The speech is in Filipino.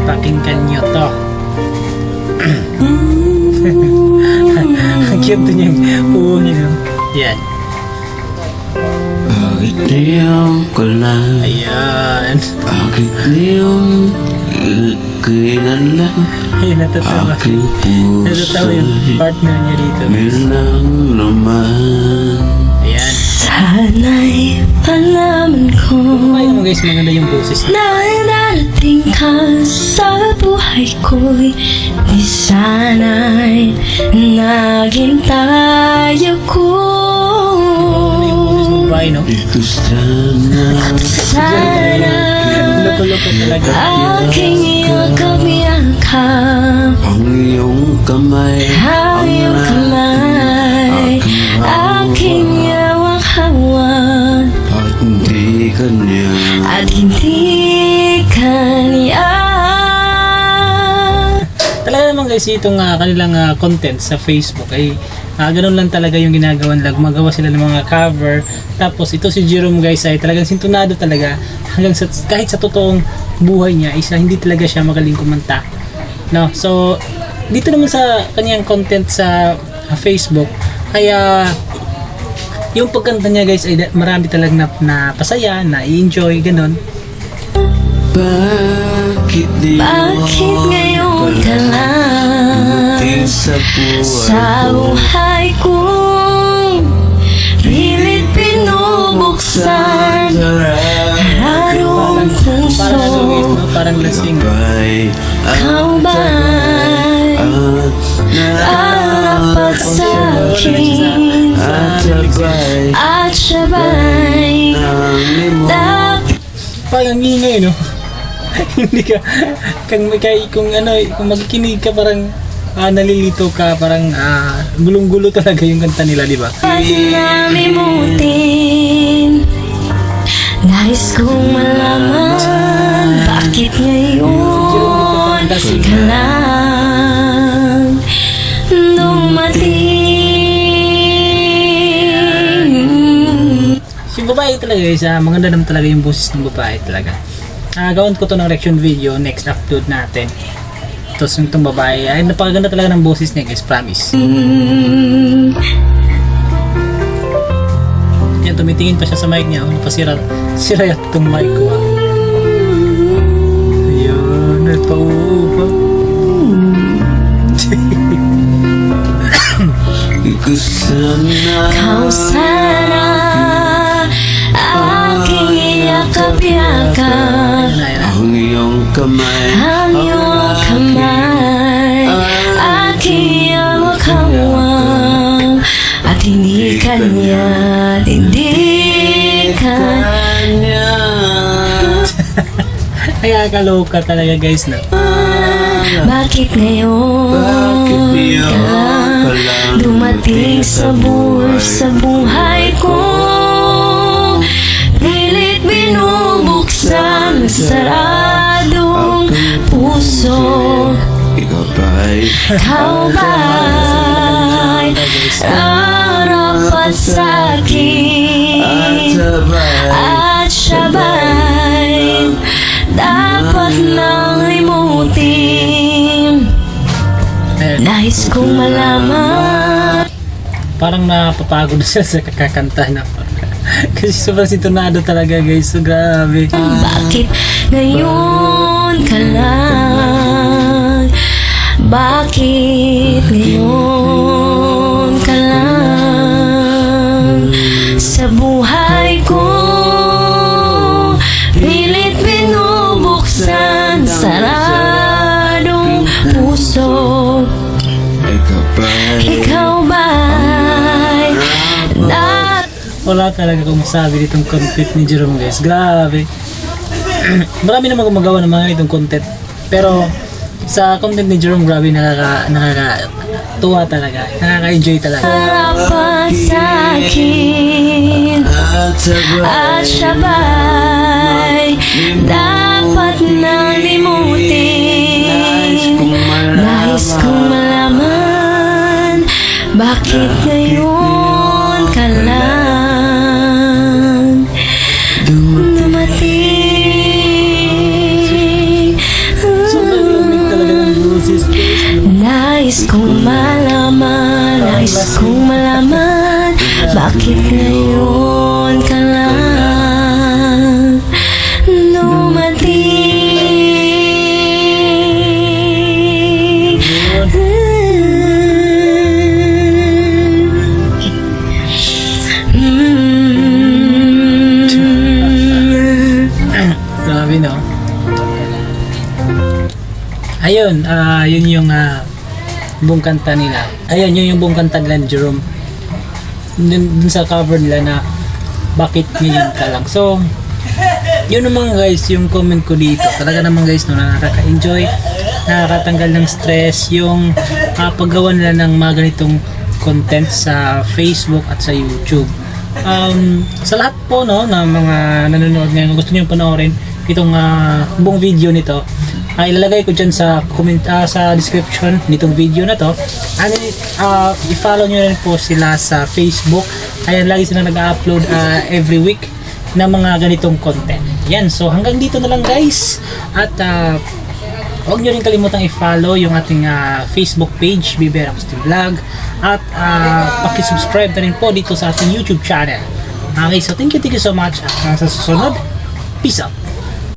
Pakinggan nyo to. Ang cute to niyang uungin, no? Yan. Bakit niyong ko lang? Ayan. Bakit niyong kailanlan? Ay, natatawa. Aking Natatawa yung puso'y partner niya dito. bilang naman. Ayan. Sana'y malaman ko Ayun mo guys, maganda yung boses niya. na narating ka sa buhay ko'y di sana'y naghintay ako. Babae, no? Ito sana Sana Loko-loko talaga. aking yakap-yakap ang iyong kamay. ang iyong kamay, aking hawak-hawak At hindi kanya at hindi kanya. Talaga naman guys, itong kanilang content sa Facebook ay ganun lang talaga yung ginagawa nila. Gumagawa sila ng mga cover. Tapos ito si Jerome guys ay talagang sintonado talaga hanggang sa, kahit sa totoong buhay niya isa hindi talaga siya magaling kumanta. No? So dito naman sa kanyang content sa Facebook kaya yung pagkanta niya guys ay marami talagang na pasaya, na i-enjoy, ganun. Bakit di Bakit ngayon ka lang sa sa buhay ko pilit pinubuksan harong puso? Parang lasing. Ikaw ba'y dapat sa'kin at siya ba'y dapat? Parang ingay, no? Hindi ka, kung magkikinig ka parang nalilito ka, parang gulong-gulo talaga yung kanta nila, di ba? Nalimutin. Nais kong malaman bakit ngayon ka lang dumating. Yung babae talaga guys, maganda naman talaga yung boses ng babae talaga. Gawin ko to ng reaction video, next upload natin. Tapos itong babae, ay napakaganda talaga ng boses niya guys, promise. Yan, tumitingin pa siya sa mic niya. Napasira itong mic ko. Ayun, nagpauupa. Ikaw sana aking yakap-yakap ang iyong kamay. ang iyong kamay, aking hawak-hawak at hindi kanya, hindi kanya. Kaya kaloka talaga guys, no? Bakit ngayon ka lang dumating sa buhay ko? Pilit binubuksan ang saradong puso. Ikaw ba'y Arapat sa'kin at siya ba'y dapat nang limutin? Nais kong malaman. Parang napapagod na sila sa kakakanta na. Kasi sobrang sintonado talaga guys, so grabe. Bakit ngayon ka lang? Bakit ngayon ka lang sa buhay ko? Pilit binubuksan saradong puso. Ikaw ba'y Wala talaga kung masabi ditong content ni Jerome guys, grabe. Marami namang gumagawa ng mga itong content, pero sa content ni Jerome, grabe, nakakatuwa talaga, nakaka-enjoy talaga. Arapat sa'kin at siya ba'y dapat nang limutin? Nais kong malaman bakit ngayon ka lang dumating. kong malaman, nais kong malaman, bakit ngayon ka lang dumating? Grabe, no? Ayun, yun yung buong kanta nila. Ayun, yun yung buong kanta nila ni Jerome. Dun sa cover nila na bakit ngayon ka lang. So, yun naman guys, yung comment ko dito. Talaga naman guys, no, nakaka-enjoy, nakakatanggal ng stress, yung paggawa nila ng mga ganitong content sa Facebook at sa YouTube. Sa lahat po no na mga nanonood ngayon, gusto niyo panoorin itong buong video nito, ilalagay ko dyan sa comment, sa description nitong video na to. And i-follow nyo rin po sila sa Facebook. Ayan, lagi silang nag-upload every week na mga ganitong content. Yan, so hanggang dito na lang guys. At huwag nyo rin kalimutang i-follow yung ating Facebook page, Bibera Agustin Vlog. At pakisubscribe na rin po dito sa ating YouTube channel. Okay, so thank you so much. At sa susunod, peace out.